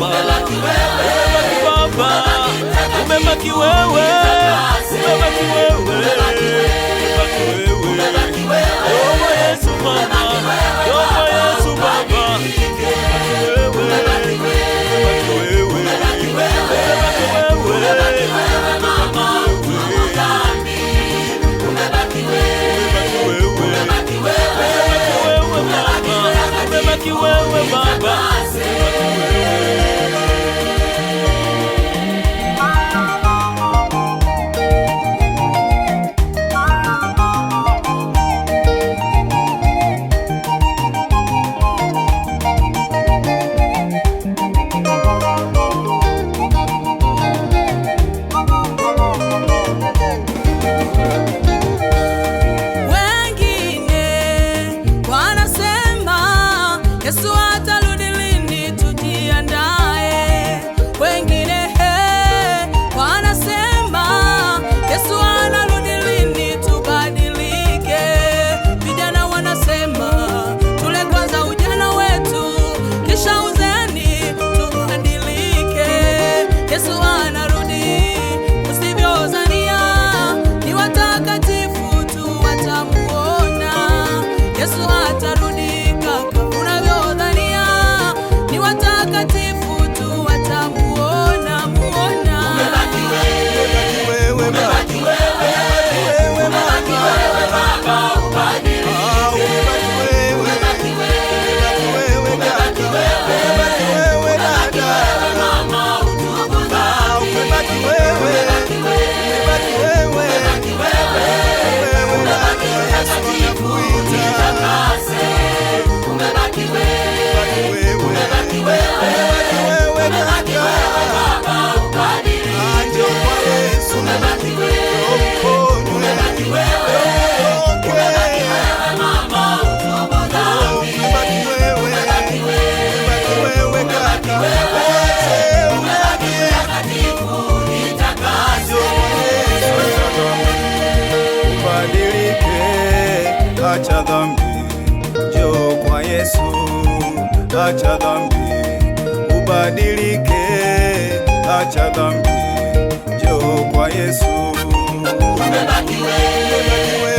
Baba, umebaki wewe, umebaki wewe, umebaki wewe, Yehova Yesu Mama, Yehova Yesu Baba, umebaki wewe, umebaki wewe Baba. Yesu atarudi lini? Tujiandae. Wengine wanasema Yesu anarudi lini? Tubadilike. Vijana wanasema tule kwanza ujana wetu, kisha uzeni tubadilike. Yesu anarudi, usivyozania ni watakatifu tu watamuona. Yesu atarudi acha dhambi, njoo kwa Yesu. Acha dhambi, ubadilike. Acha dhambi, njoo kwa Yesu. Umebaki wewe.